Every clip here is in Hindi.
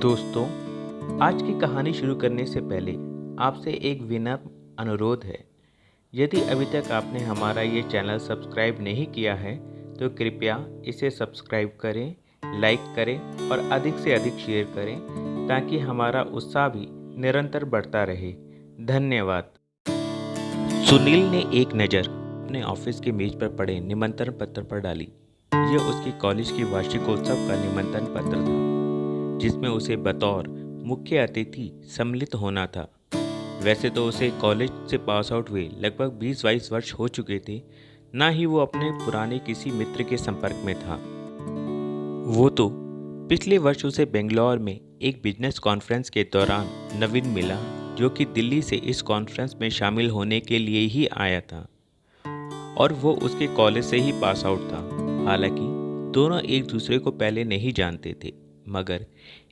दोस्तों, आज की कहानी शुरू करने से पहले आपसे एक विनम्र अनुरोध है। यदि अभी तक आपने हमारा ये चैनल सब्सक्राइब नहीं किया है तो कृपया इसे सब्सक्राइब करें, लाइक करें और अधिक से अधिक शेयर करें ताकि हमारा उत्साह भी निरंतर बढ़ता रहे। धन्यवाद। सुनील ने एक नज़र अपने ऑफिस की मेज पर पड़े निमंत्रण पत्र पर डाली। यह उसकी कॉलेज की वार्षिकोत्सव का निमंत्रण पत्र था, जिसमें उसे बतौर मुख्य अतिथि सम्मिलित होना था। वैसे तो उसे कॉलेज से पास आउट हुए लगभग 20-22 वर्ष हो चुके थे, ना ही वो अपने पुराने किसी मित्र के संपर्क में था। वो तो पिछले वर्ष उसे बेंगलोर में एक बिजनेस कॉन्फ्रेंस के दौरान नवीन मिला, जो कि दिल्ली से इस कॉन्फ्रेंस में शामिल होने के लिए ही आया था और वो उसके कॉलेज से ही पास आउट था। हालांकि दोनों एक दूसरे को पहले नहीं जानते थे, मगर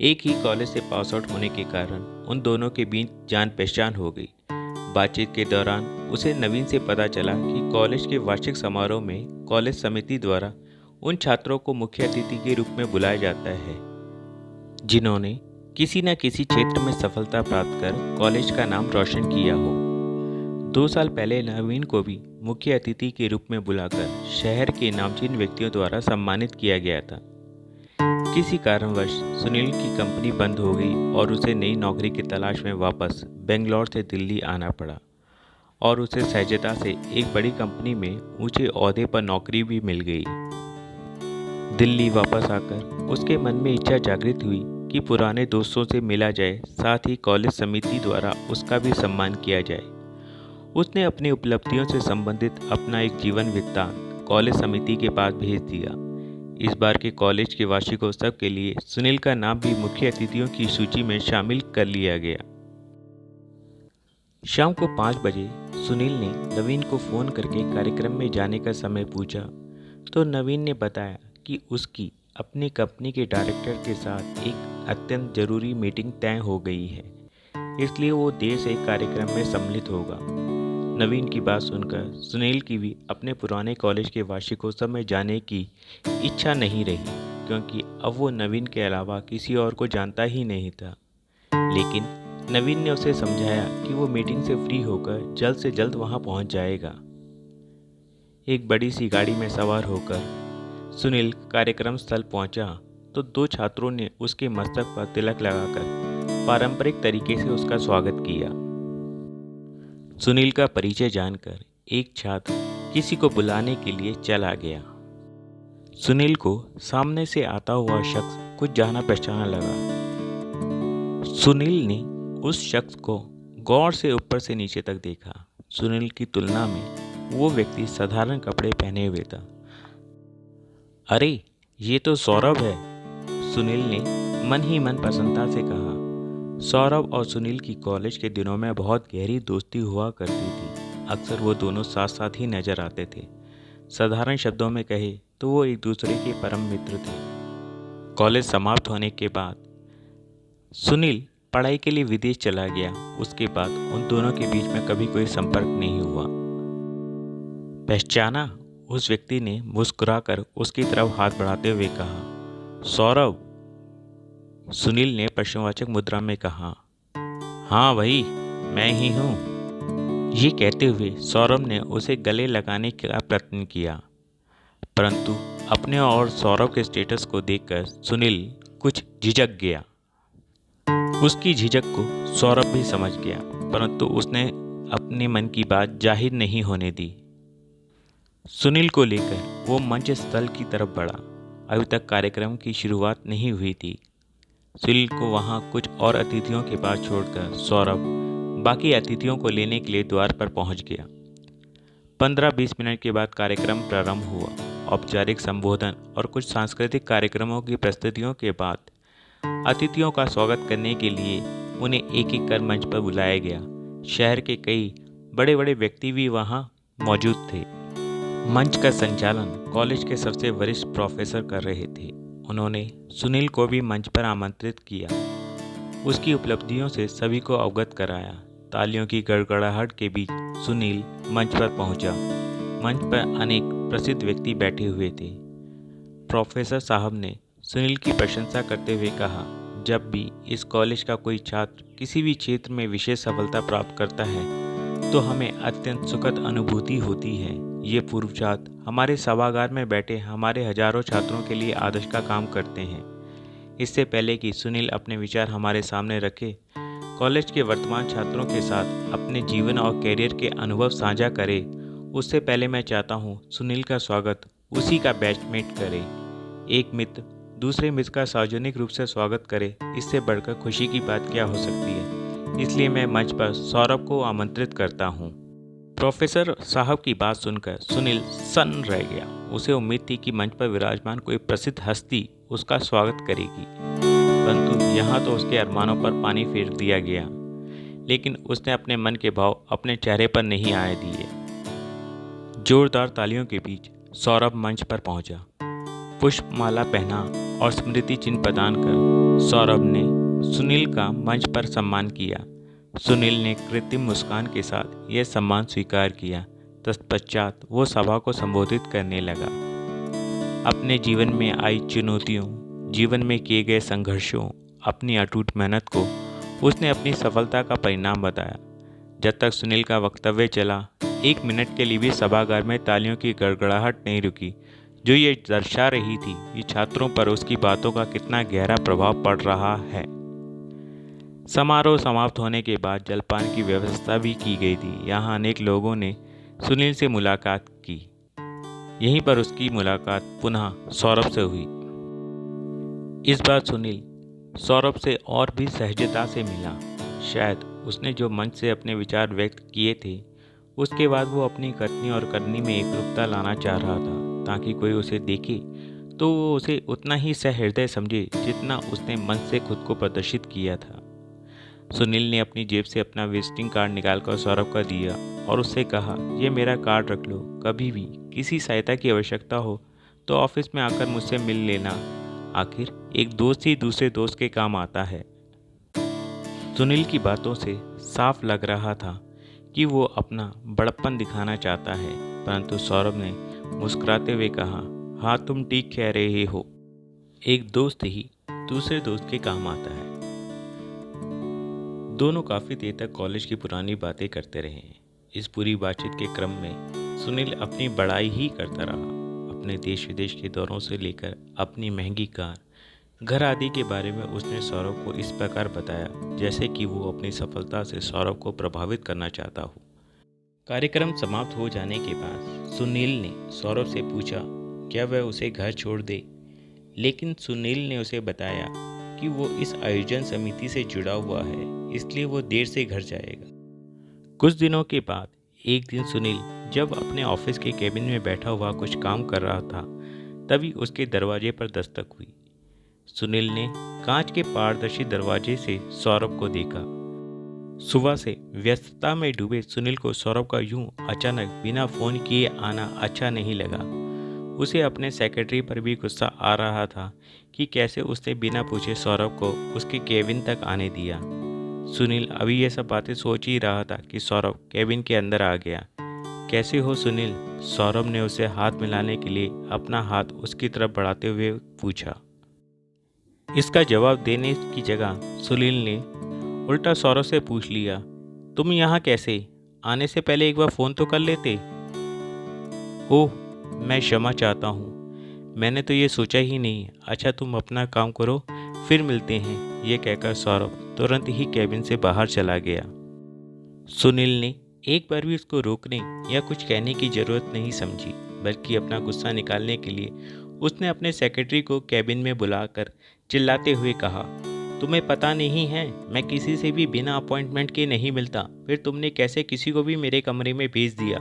एक ही कॉलेज से पास आउट होने के कारण उन दोनों के बीच जान पहचान हो गई। बातचीत के दौरान उसे नवीन से पता चला कि कॉलेज के वार्षिक समारोह में कॉलेज समिति द्वारा उन छात्रों को मुख्य अतिथि के रूप में बुलाया जाता है जिन्होंने किसी न किसी क्षेत्र में सफलता प्राप्त कर कॉलेज का नाम रोशन किया हो। 2 साल पहले नवीन को भी मुख्य अतिथि के रूप में बुलाकर शहर के नामचीन व्यक्तियों द्वारा सम्मानित किया गया था। किसी कारणवश सुनील की कंपनी बंद हो गई और उसे नई नौकरी की तलाश में वापस बेंगलोर से दिल्ली आना पड़ा और उसे सहजता से एक बड़ी कंपनी में ऊंचे ओहदे पर नौकरी भी मिल गई। दिल्ली वापस आकर उसके मन में इच्छा जागृत हुई कि पुराने दोस्तों से मिला जाए, साथ ही कॉलेज समिति द्वारा उसका भी सम्मान किया जाए। उसने अपनी उपलब्धियों से संबंधित अपना एक जीवन वृत्तांत कॉलेज समिति के पास भेज दिया। इस बार के कॉलेज के वार्षिकोत्सव के लिए सुनील का नाम भी मुख्य अतिथियों की सूची में शामिल कर लिया गया। शाम को 5 बजे सुनील ने नवीन को फ़ोन करके कार्यक्रम में जाने का समय पूछा तो नवीन ने बताया कि उसकी अपनी कंपनी के डायरेक्टर के साथ एक अत्यंत ज़रूरी मीटिंग तय हो गई है, इसलिए वो देर से कार्यक्रम में सम्मिलित होगा। नवीन की बात सुनकर सुनील की भी अपने पुराने कॉलेज के वार्षिकोत्सव में जाने की इच्छा नहीं रही, क्योंकि अब वो नवीन के अलावा किसी और को जानता ही नहीं था। लेकिन नवीन ने उसे समझाया कि वो मीटिंग से फ्री होकर जल्द से जल्द वहां पहुंच जाएगा। एक बड़ी सी गाड़ी में सवार होकर सुनील कार्यक्रम स्थल पहुंचा तो 2 छात्रों ने उसके मस्तक पर तिलक लगाकर पारंपरिक तरीके से उसका स्वागत किया। सुनील का परिचय जानकर एक छात्र किसी को बुलाने के लिए चला गया। सुनील को सामने से आता हुआ शख्स कुछ जाना पहचाना लगा। सुनील ने उस शख्स को गौर से ऊपर से नीचे तक देखा। सुनील की तुलना में वो व्यक्ति साधारण कपड़े पहने हुए था। अरे, ये तो सौरभ है, सुनील ने मन ही मन प्रसन्नता से कहा। सौरभ और सुनील की कॉलेज के दिनों में बहुत गहरी दोस्ती हुआ करती थी। अक्सर वो दोनों साथ साथ ही नजर आते थे। साधारण शब्दों में कहे तो वो एक दूसरे के परम मित्र थे। कॉलेज समाप्त होने के बाद सुनील पढ़ाई के लिए विदेश चला गया। उसके बाद उन दोनों के बीच में कभी कोई संपर्क नहीं हुआ। पहचाना? उस व्यक्ति ने मुस्कुराकर उसकी तरफ हाथ बढ़ाते हुए कहा। सौरभ, सुनील ने प्रश्नवाचक मुद्रा में कहा। हाँ वही, मैं ही हूँ। ये कहते हुए सौरभ ने उसे गले लगाने का प्रयत्न किया, परंतु अपने और सौरभ के स्टेटस को देखकर सुनील कुछ झिझक गया। उसकी झिझक को सौरभ भी समझ गया, परंतु उसने अपने मन की बात जाहिर नहीं होने दी। सुनील को लेकर वो मंच स्थल की तरफ बढ़ा। अभी तक कार्यक्रम की शुरुआत नहीं हुई थी। सुनील को वहाँ कुछ और अतिथियों के पास छोड़कर सौरभ बाकी अतिथियों को लेने के लिए द्वार पर पहुँच गया। 15-20 मिनट के बाद कार्यक्रम प्रारंभ हुआ। औपचारिक संबोधन और कुछ सांस्कृतिक कार्यक्रमों की प्रस्तुतियों के बाद अतिथियों का स्वागत करने के लिए उन्हें एक एक कर मंच पर बुलाया गया। शहर के कई बड़े बड़े व्यक्ति भी वहाँ मौजूद थे। मंच का संचालन कॉलेज के सबसे वरिष्ठ प्रोफेसर कर रहे थे। उन्होंने सुनील को भी मंच पर आमंत्रित किया, उसकी उपलब्धियों से सभी को अवगत कराया। तालियों की गड़गड़ाहट के बीच सुनील मंच पर पहुंचा। मंच पर अनेक प्रसिद्ध व्यक्ति बैठे हुए थे। प्रोफेसर साहब ने सुनील की प्रशंसा करते हुए कहा, जब भी इस कॉलेज का कोई छात्र किसी भी क्षेत्र में विशेष सफलता प्राप्त करता है तो हमें अत्यंत सुखद अनुभूति होती है। ये पूर्व छात्र हमारे सभागार में बैठे हमारे हजारों छात्रों के लिए आदर्श का काम करते हैं। इससे पहले कि सुनील अपने विचार हमारे सामने रखे, कॉलेज के वर्तमान छात्रों के साथ अपने जीवन और कैरियर के अनुभव साझा करे, उससे पहले मैं चाहता हूँ सुनील का स्वागत उसी का बैचमेट करे। एक मित्र दूसरे मित्र का सार्वजनिक रूप से स्वागत करे, इससे बढ़कर खुशी की बात क्या हो सकती है। इसलिए मैं मंच पर सौरभ को आमंत्रित करता हूँ। प्रोफेसर साहब की बात सुनकर सुनील सन्न रह गया। उसे उम्मीद थी कि मंच पर विराजमान कोई प्रसिद्ध हस्ती उसका स्वागत करेगी, परंतु यहाँ तो उसके अरमानों पर पानी फेर दिया गया। लेकिन उसने अपने मन के भाव अपने चेहरे पर नहीं आए दिए। जोरदार तालियों के बीच सौरभ मंच पर पहुंचा। पुष्पमाला पहना और स्मृति चिन्ह प्रदान कर सौरभ ने सुनील का मंच पर सम्मान किया। सुनील ने कृत्रिम मुस्कान के साथ यह सम्मान स्वीकार किया। तत्पश्चात वो सभा को संबोधित करने लगा। अपने जीवन में आई चुनौतियों, जीवन में किए गए संघर्षों, अपनी अटूट मेहनत को उसने अपनी सफलता का परिणाम बताया। जब तक सुनील का वक्तव्य चला, 1 मिनट के लिए भी सभागार में तालियों की गड़गड़ाहट नहीं रुकी, जो ये दर्शा रही थी कि छात्रों पर उसकी बातों का कितना गहरा प्रभाव पड़ रहा है। समारोह समाप्त होने के बाद जलपान की व्यवस्था भी की गई थी। यहाँ अनेक लोगों ने सुनील से मुलाकात की। यहीं पर उसकी मुलाकात पुनः सौरभ से हुई। इस बार सुनील सौरभ से और भी सहजता से मिला। शायद उसने जो मंच से अपने विचार व्यक्त किए थे, उसके बाद वो अपनी कथनी और करनी में एकरूपता लाना चाह रहा था, ताकि कोई उसे देखे तो वो उसे उतना ही सहृदय समझे जितना उसने मंच से खुद को प्रदर्शित किया था। सुनील ने अपनी जेब से अपना विजिटिंग कार्ड निकालकर सौरभ को दिया और उससे कहा, ये मेरा कार्ड रख लो, कभी भी किसी सहायता की आवश्यकता हो तो ऑफिस में आकर मुझसे मिल लेना। आखिर एक दोस्त ही दूसरे दोस्त के काम आता है। सुनील की बातों से साफ लग रहा था कि वो अपना बड़प्पन दिखाना चाहता है, परंतु सौरभ ने मुस्कुराते हुए कहा, हाँ तुम ठीक कह रहे हो, एक दोस्त ही दूसरे दोस्त के काम आता है। दोनों काफ़ी देर तक कॉलेज की पुरानी बातें करते रहे। इस पूरी बातचीत के क्रम में सुनील अपनी बड़ाई ही करता रहा। अपने देश विदेश के दौरों से लेकर अपनी महंगी कार, घर आदि के बारे में उसने सौरभ को इस प्रकार बताया जैसे कि वो अपनी सफलता से सौरभ को प्रभावित करना चाहता हो। कार्यक्रम समाप्त हो जाने के बाद सुनील ने सौरभ से पूछा क्या वह उसे घर छोड़ दे, लेकिन सुनील ने उसे बताया कि वो इस आयोजन समिति से जुड़ा हुआ है, इसलिए वो देर से घर जाएगा। कुछ दिनों के बाद एक दिन सुनील जब अपने ऑफिस के केबिन में बैठा हुआ कुछ काम कर रहा था, तभी उसके दरवाजे पर दस्तक हुई। सुनील ने कांच के पारदर्शी दरवाजे से सौरभ को देखा। सुबह से व्यस्तता में डूबे सुनील को सौरभ का यूं अचानक बिना फोन किए आना अच्छा नहीं लगा। उसे अपने सेक्रेटरी पर भी गुस्सा आ रहा था कि कैसे उसने बिना पूछे सौरभ को उसके केबिन तक आने दिया। सुनील अभी ये सब बातें सोच ही रहा था कि सौरभ केबिन के अंदर आ गया। कैसे हो सुनील? सौरभ ने उसे हाथ मिलाने के लिए अपना हाथ उसकी तरफ बढ़ाते हुए पूछा। इसका जवाब देने की जगह सुनील ने उल्टा सौरभ से पूछ लिया, तुम यहाँ कैसे? आने से पहले एक बार फ़ोन तो कर लेते। ओह, मैं क्षमा चाहता हूँ, मैंने तो ये सोचा ही नहीं। अच्छा तुम अपना काम करो, फिर मिलते हैं। ये कहकर सौरभ तुरंत ही केबिन से बाहर चला गया। सुनील ने एक बार भी उसको रोकने या कुछ कहने की ज़रूरत नहीं समझी, बल्कि अपना गुस्सा निकालने के लिए उसने अपने सेक्रेटरी को केबिन में बुलाकर चिल्लाते हुए कहा, तुम्हें पता नहीं है मैं किसी से भी बिना अपॉइंटमेंट के नहीं मिलता, फिर तुमने कैसे किसी को भी मेरे कमरे में भेज दिया?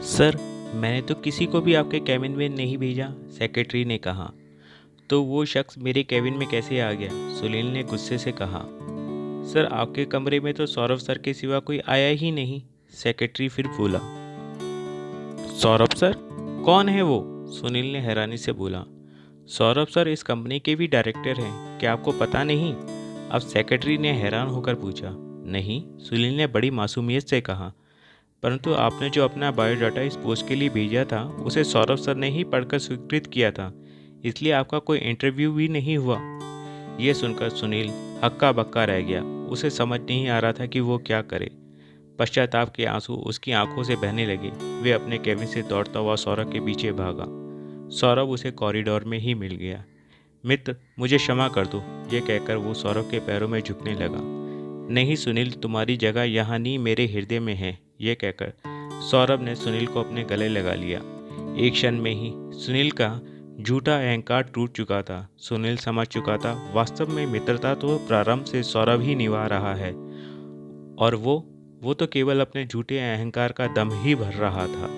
सर, मैंने तो किसी को भी आपके केबिन में नहीं भेजा, सेक्रेटरी ने कहा। तो वो शख्स मेरे केबिन में कैसे आ गया? सुनील ने गुस्से से कहा। सर, आपके कमरे में तो सौरभ सर के सिवा कोई आया ही नहीं, सेक्रेटरी फिर बोला। सौरभ सर? कौन है वो? सुनील ने हैरानी से बोला। सौरभ सर इस कंपनी के भी डायरेक्टर हैं, क्या आपको पता नहीं? अब सेक्रेटरी ने हैरान होकर पूछा। नहीं, सुनील ने बड़ी मासूमियत से कहा, परंतु आपने जो अपना बायोडाटा इस पोस्ट के लिए भेजा था उसे सौरभ सर ने ही पढ़कर स्वीकृत किया था, इसलिए आपका कोई इंटरव्यू भी नहीं हुआ। ये सुनकर सुनील हक्का बक्का रह गया। उसे समझ नहीं आ रहा था कि वो क्या करे। पश्चाताप के आंसू उसकी आंखों से बहने लगे। वे अपने केबिन से दौड़ता हुआ सौरभ के पीछे भागा। सौरभ उसे कॉरिडोर में ही मिल गया। मित्र, मुझे क्षमा कर दो, ये कहकर वो सौरभ के पैरों में झुकने लगा। नहीं सुनील, तुम्हारी जगह यहाँ नहीं मेरे हृदय में है, ये कहकर सौरभ ने सुनील को अपने गले लगा लिया। एक क्षण में ही सुनील का झूठा अहंकार टूट चुका था। सुनील समझ चुका था वास्तव में मित्रता तो प्रारंभ से सौरभ ही निभा रहा है और वो तो केवल अपने झूठे अहंकार का दम ही भर रहा था।